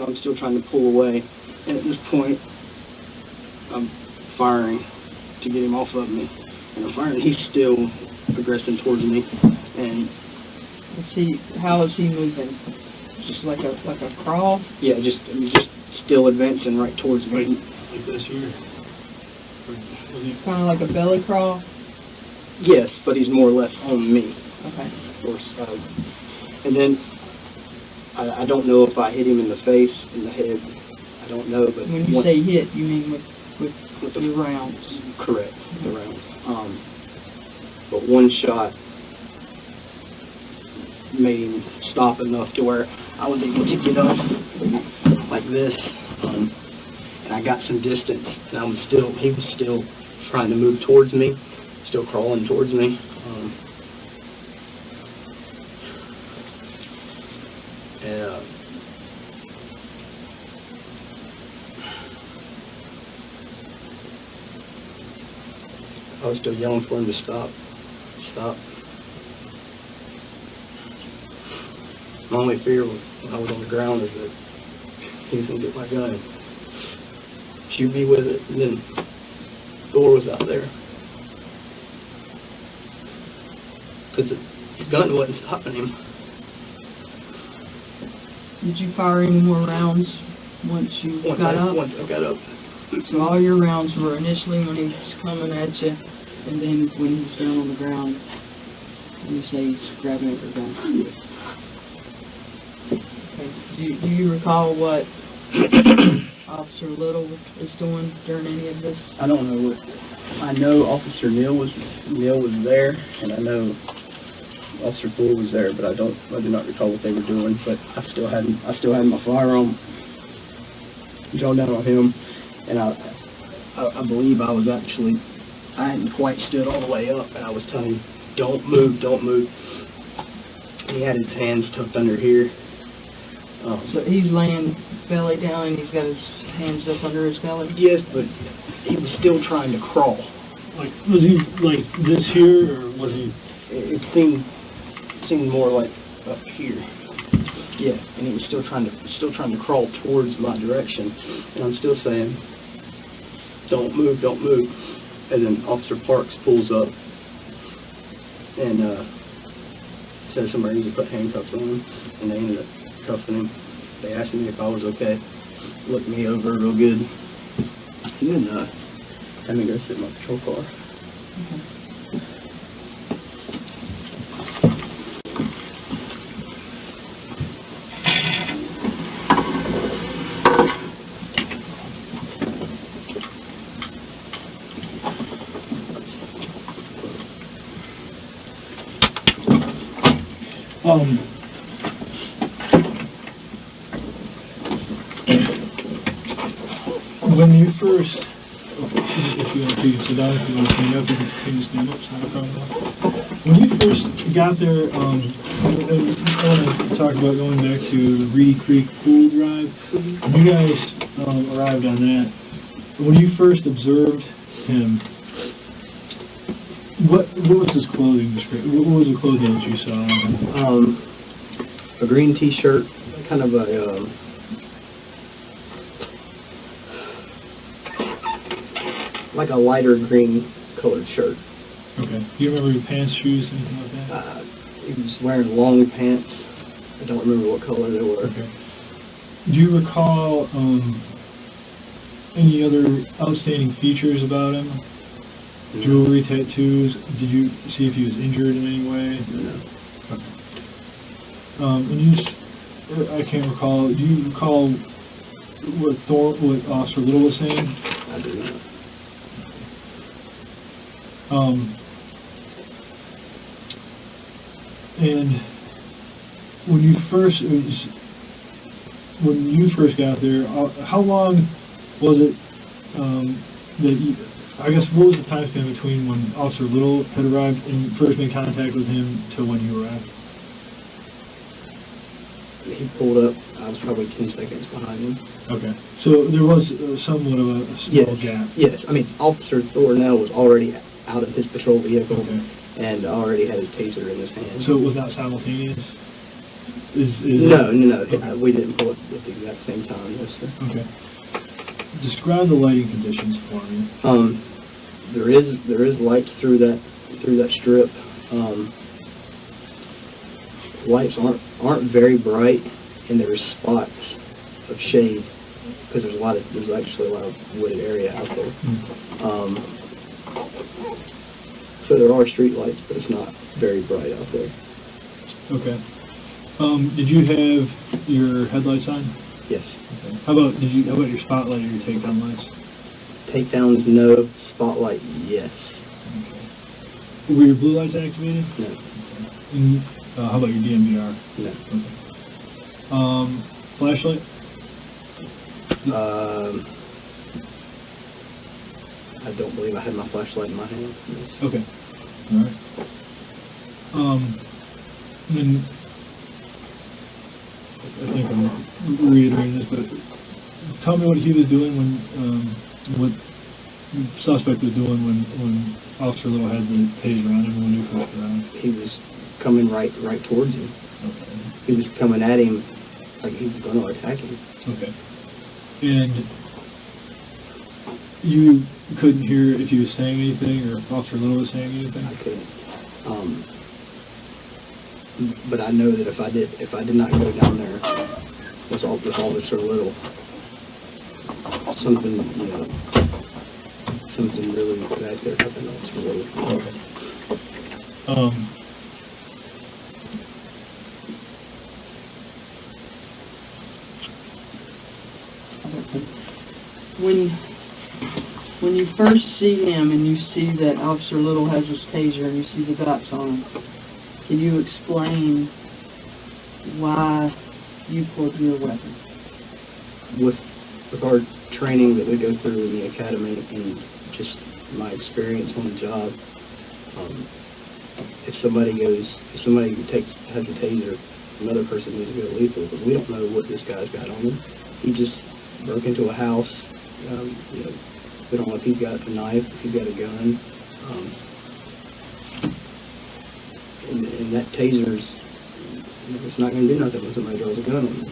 so I'm still trying to pull away. And at this point, I'm firing to get him off of me. And I'm firing, he's still progressing towards me. And how is he moving? Just like a crawl? yeah, just still advancing right towards me. Like this here? Kind of like a belly crawl? Yes, but he's more or less on me. Okay. Or, and then I don't know if I hit him in the face, in the head. I don't know, but When you say hit, you mean with the rounds? Correct, the rounds. But one shot made him stop enough to where I was able to get up like this, and I got some distance. And he was still trying to move towards me, still crawling towards me. I was still yelling for him to stop. My only fear when I was on the ground is that he was going to get my gun and shoot me with it, and then Thor was out there. Because the gun wasn't stopping him. Did you fire any more rounds once you got up? Once I got up. So all your rounds were initially when he was coming at you, and then when he was down on the ground, and you say he's grabbing at your gun. Okay. Do you recall what Officer Little was doing during any of this? I don't know what. I know Officer Neal was there, and I know Officer Thor was there, but I do not recall what they were doing. But I still had my firearm drawn down on him, and I believe I hadn't quite stood all the way up, and I was telling him, don't move. And he had his hands tucked under here. So he's laying belly down and he's got his hands up under his belly? Yes, but he was still trying to crawl. Like, was he like this here, or was he? It seemed more like up here. Yeah, and he was still trying to crawl towards my direction, and I'm still saying, don't move. And then Officer Parks pulls up and says somebody needs to put handcuffs on him, and they ended up cuffing him. They asked me if I was okay, looked me over real good, and then had me go sit in my patrol car. Okay. When you first, if you want to sit down, if you want to stand up, you can stand up, so no problem. When you first got there, I want to talk about going back to the Reedy Creek pool drive. When you guys arrived on that, when you first observed him, what was his clothing description? What was the clothing that you saw on him? A green t-shirt, kind of a like a lighter green colored shirt. Okay. Do you remember your pants, shoes, anything like that? He was wearing long pants. I don't remember what color they were. Okay. Do you recall any other outstanding features about him? No. Jewelry, tattoos? Did you see if he was injured in any way? No. Okay. I can't recall. Do you recall what Officer Little was saying? I do not. And when you first got there, how long was it that you, I guess, what was the time span between when Officer Little had arrived and first made contact with him to when you arrived? He pulled up. I was probably 10 seconds behind him. Okay. So there was somewhat of a small gap. Yes. I mean, Officer Thornell was already out of his patrol vehicle, Okay. and already had his taser in his hand. So it was not simultaneous? No. We didn't pull it at the exact same time. Yes, sir. Okay. Describe the lighting conditions for me. There is light through that strip. Lights aren't very bright, and there's spots of shade because there's actually a lot of wooded area out there. So there are street lights, but it's not very bright out there. Okay. Did you have your headlights on? Yes. Okay. How about your spotlight or your takedown lights? Takedowns, no. Spotlight, yes. Okay. Were your blue lights activated? No. Okay. And, how about your DMVR? No. Okay. Flashlight? I don't believe I had my flashlight in my hand. Yes. Okay. All right. And then I think I'm reiterating this, but tell me what he was doing what the suspect was doing when Officer Little had the taser on him when he first arrived. He was coming right towards him. Okay. He was coming at him like he was going to attack him. Okay. And you couldn't hear if he was saying anything or if Officer Little was saying anything? I couldn't. But I know that if I did not go down there with Officer Little, something really bad could have happened to Officer Little. Okay. When you first see him and you see that Officer Little has his taser and you see the dots on him, can you explain why you pulled your weapon? With our training that we go through in the academy and just my experience on the job, if somebody has a taser, another person needs to go lethal, but we don't know what this guy's got on him. He just broke into a house. We don't know if he's got a knife, if he's got a gun. And that taser's, it's not going to do nothing when somebody draws a gun on you.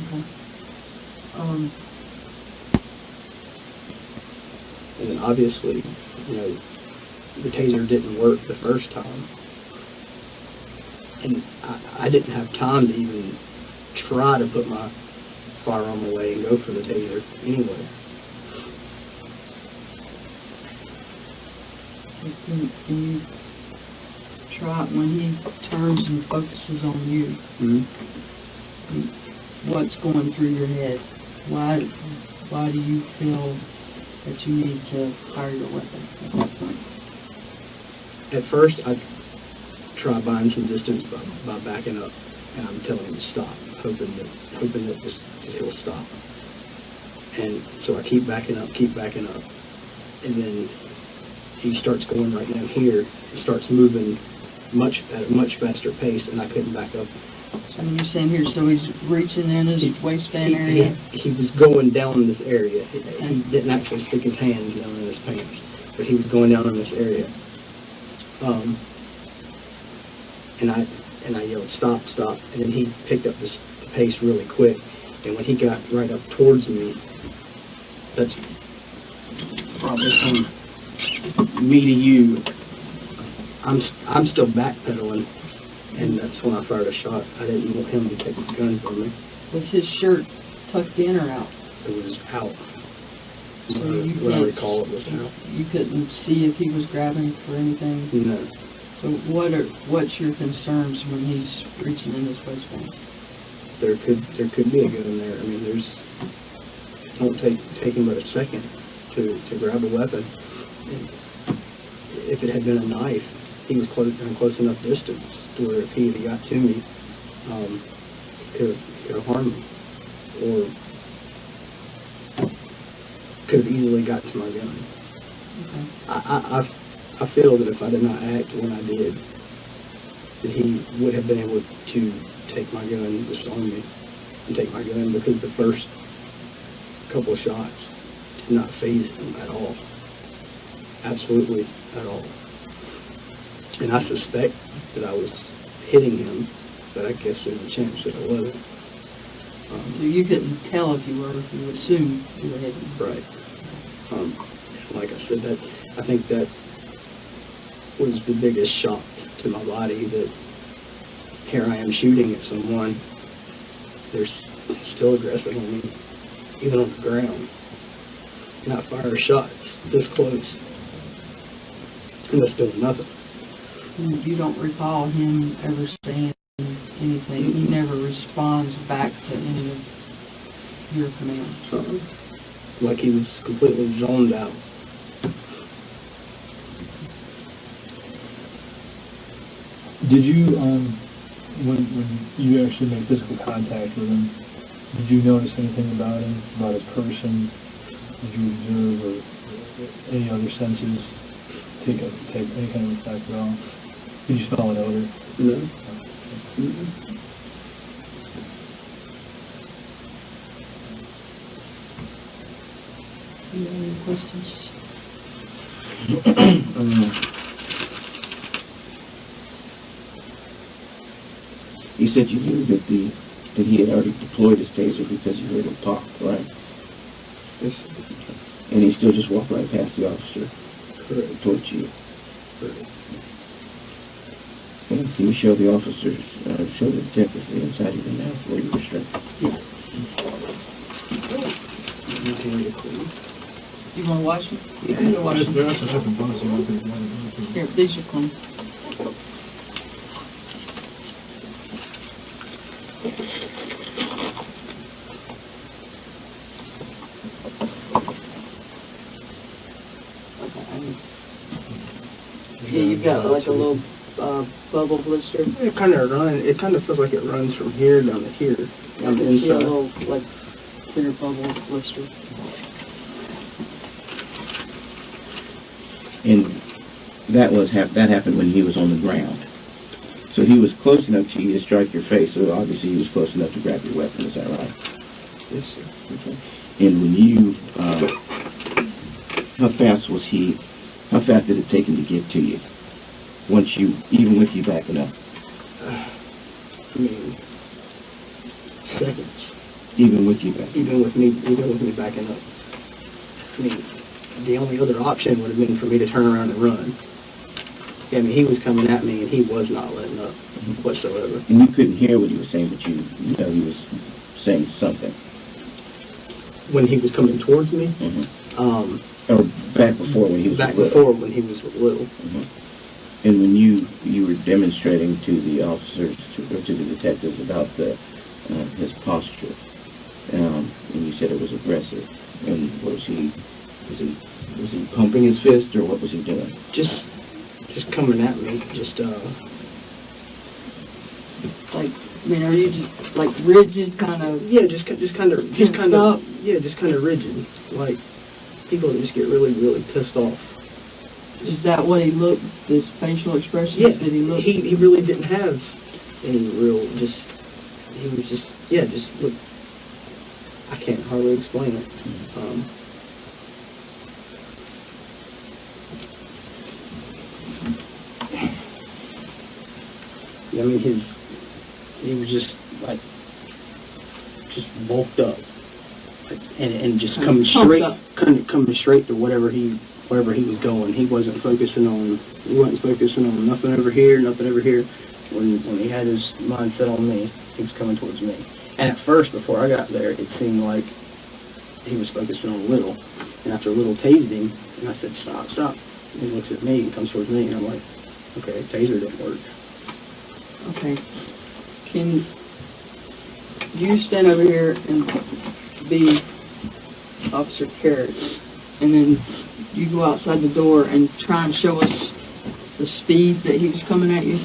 Okay. And then obviously, the taser didn't work the first time. And I didn't have time to even try to put my firearm away and go for the taser anyway. Can you try, when he turns and focuses on you, what's going through your head? Why do you feel that you need to fire your weapon at that point? At first, I try buying some distance by backing up, and I'm telling him to stop, hoping that he'll stop. And so I keep backing up, and then he starts going right down here. He starts moving at a much faster pace, and I couldn't back up. So you're saying here, so he's reaching in his waistband area? He was going down in this area. He didn't actually stick his hands down in his pants, but he was going down in this area. And I yelled, stop, and then he picked up the pace really quick. And when he got right up towards me, that's probably from me to you. I'm still backpedaling, and that's when I fired a shot. I didn't want him to take the gun from me. Was his shirt tucked in or out? It was out. So what I recall, it was out. You couldn't see if he was grabbing for anything? No. So what's your concerns when he's reaching in his waistband? There could be a gun there. I mean, it don't take him but a second to grab a weapon. And if it had been a knife, he was close enough distance to where if he had got to me, could have harmed me, or could have easily got to my gun. Okay. I feel that if I did not act when I did, that he would have been able to take my gun just on me and take my gun, because the first couple of shots did not faze him at all. Absolutely at all. And I suspect that I was hitting him said, I guess there's a chance that I wasn't. So you couldn't tell if you were, you assumed you were hitting. Right. Like I said, I think that was the biggest shock to my body, that here I am shooting at someone, they're still aggressive on me, even on the ground, not fire shots this close, and that's doing nothing. You don't recall him ever saying anything. He never responds back to any of your commands. Like he was completely zoned out. Did you, when you actually made physical contact with him, did you notice anything about him, about his person? Did you observe or any other senses take any kind of effect at all? Did you smell an odor? No. Mm-hmm. You have any questions? You said you knew that he had already deployed his taser because you heard him talk, right? Yes. And he still just walked right past the officer. Correct. Towards you. Correct. And can you show the officers, show the detectives the inside of the mouth where you were struck? Yeah. You want to watch them? Yeah. You watch them. That's an open box. Here, these are clean. Yeah, you've got like a little bubble blister. It kind of feels like it runs from here down to here, on the Yeah, a inside. little like clear bubble blister. And that happened when he was on the ground. So he was close enough to you to strike your face, so obviously he was close enough to grab your weapon, is that right? Yes, sir. Okay. And when you, how fast did it take him to get to you? Even with you backing up? I mean, seconds. Even with you backing up? Even with me backing up. I mean, the only other option would have been for me to turn around and run. Yeah, I mean, he was coming at me, and he was not letting up whatsoever. And you couldn't hear what he was saying, but you know he was saying something. When he was coming towards me, Or back before when he was back little. before when he was little. And when you were demonstrating to the officers, or to the detectives about his posture, and you said it was aggressive, and was he pumping his fist, or what was he doing? Just coming at me, Like, I mean, are you just like rigid, kind of? yeah, just kind of rigid. Like people that just get really, really pissed off. Is that what he looked? His facial expression? Yeah, Did he look? he really didn't have any real. He was just look. I can't hardly explain it. I mean, he was just bulked up, and just coming straight to wherever he was going. He wasn't focusing on nothing over here. When he had his mind set on me, he was coming towards me. And at first, before I got there, it seemed like he was focusing on Little. And after Little tased him, and I said, stop. And he looks at me and comes towards me, and I'm like, okay, taser didn't work. Okay. Can you stand over here and be Officer Kerrick, and then you go outside the door and try and show us the speed that he was coming at you?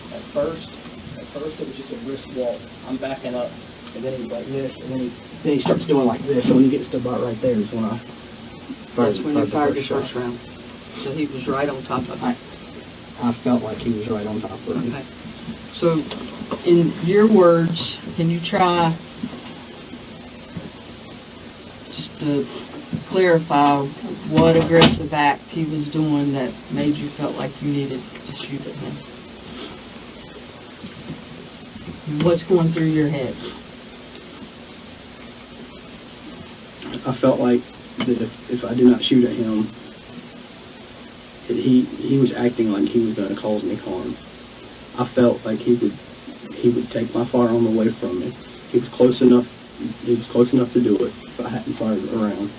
At first it was just a brisk walk. I'm backing up, and then he's like this, and then he starts doing like this. So when he gets to about right there is when I That's when you fired your first round. So he was right on top of it. I felt like he was right on top of me. Okay. So, in your words, can you try just to clarify what aggressive act he was doing that made you felt like you needed to shoot at him? What's going through your head? I felt like that if I did not shoot at him, that he was acting like he was going to cause me harm. I felt like he would take my firearm away from me. He was close enough to do it if I hadn't fired around.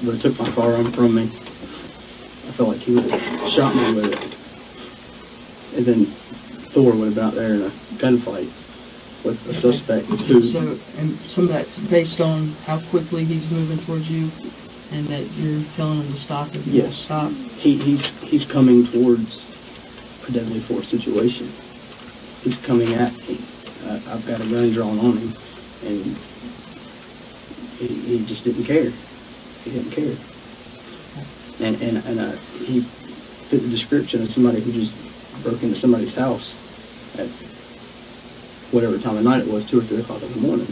But it took my firearm from me. I felt like he would have shot me with it. And then Thor would have been out there in a gunfight with a suspect who... So, and some of that's based on how quickly he's moving towards you and that you're telling him to stop if he won't stop? He's coming towards a deadly force situation. He's coming at me. I've got a gun drawn on him, and he just didn't care. He didn't care. And he fit the description of somebody who just broke into somebody's house at whatever time of night it was, 2 or 3 o'clock in the morning.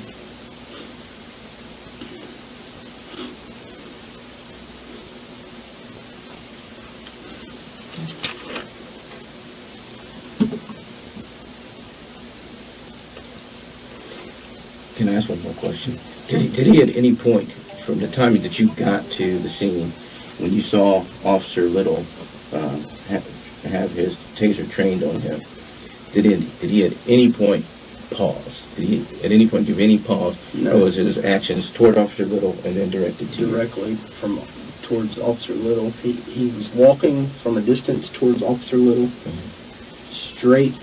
Can I ask one more question? Did he at any point, from the time that you got to the scene, when you saw Officer Little have his taser trained on him, did he at any point pause? Did he at any point give any pause? No. Or was it his actions toward Officer Little and then directed to you? Directly towards Officer Little. He was walking from a distance towards Officer Little, straight.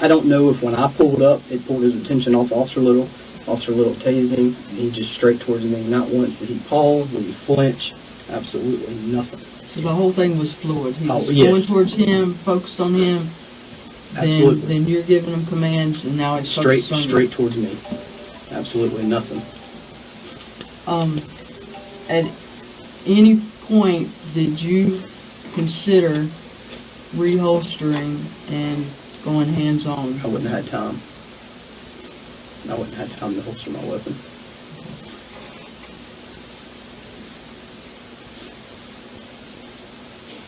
I don't know if when I pulled up, it pulled his attention off Officer Little. Officer Little tased him, and he just straight towards me. Not once did he pause, did he flinch, absolutely nothing. So the whole thing was fluid. He was yes. going towards him, focused on him, then you're giving him commands, and now it's focused on you. Straight towards me. Absolutely nothing. At any point, did you consider reholstering and going hands-on? I wouldn't have had time. I wouldn't have had time to holster my weapon.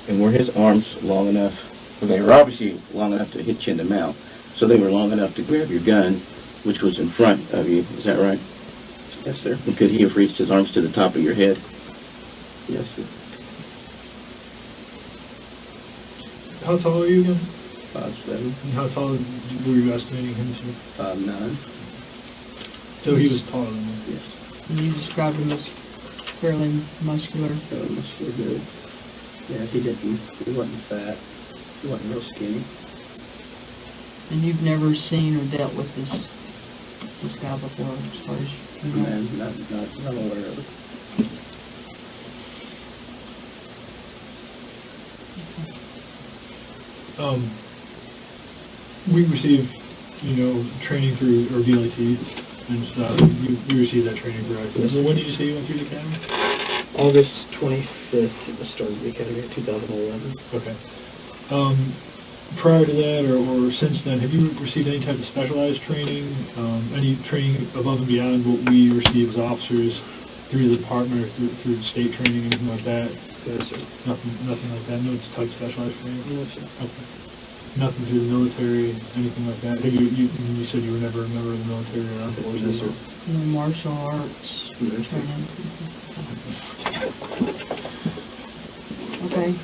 And were his arms long enough? Well, they were obviously long enough to hit you in the mouth. So they were long enough to grab your gun, which was in front of you. Is that right? Yes, sir. And could he have reached his arms to the top of your head? Yes, sir. How tall are you again? 5'7". And how tall were you estimating him to? 5'9". So he was taller than you. Yes. And you described him as fairly muscular. Muscular build. Yeah, he wasn't fat. He wasn't real skinny. And you've never seen or dealt with this guy before, as far as you know? Man, not aware of it. We received, training through or VLT and stuff. You received that training through us. Yes. So when did you say you went through the academy? August 25th at the start of the academy in 2011. Okay. Prior to that or since then, have you received any type of specialized training? Any training above and beyond what we receive as officers through the department or through the state training, anything like that? Yes, sir. Nothing like that. No type of specialized training. Yes, sir. Okay. Nothing through the military, anything like that. You said you were never a member of the military or not? Yes, sir. No martial arts Yes, sir. training. Okay.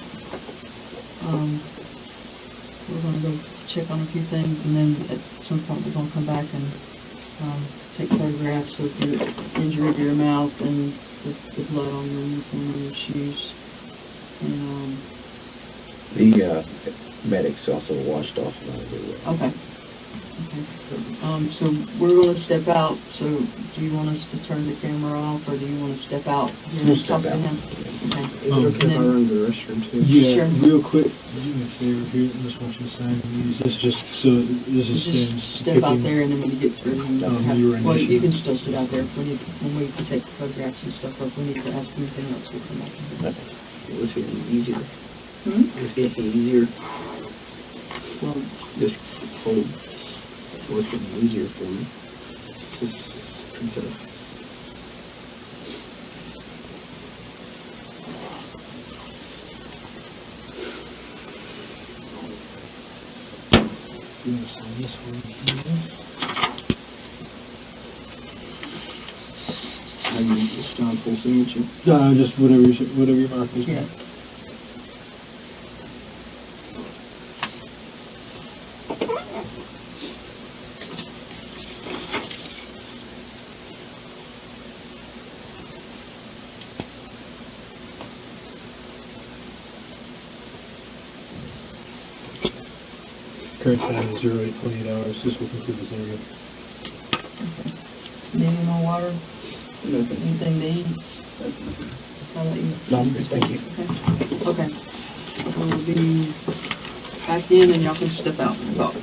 We're going to go check on a few things, and then at some point we're going to come back and take photographs of your injury to your mouth and the blood on your uniform and your shoes. And The medics also washed off a lot of it. okay. So we're going to step out. So do you want us to turn the camera off, or do you want to step out here We'll and talk step to out. him? Okay. Is it okay if I run to the restroom too? Yeah, Sure. real quick, do me a favor here, just want you to sign these. This just so this is Just step out there, and then when you get through, you don't have, you were well, you can initiated. still sit out there when we take photographs and stuff, or if we need to ask anything else, we'll come back. It was getting easier. Hmm? It was getting easier. Well, This whole it was getting easier for me. Just You want to sign this one here? I mean, it's not full signature. No, just whatever your mark is. Yeah. Current time is 08:28 hours. This will conclude this interview. Need any more water? Nothing. Anything to eat? I'll let you. No, thank you. Okay. Okay. We'll be back in and y'all can step out and talk.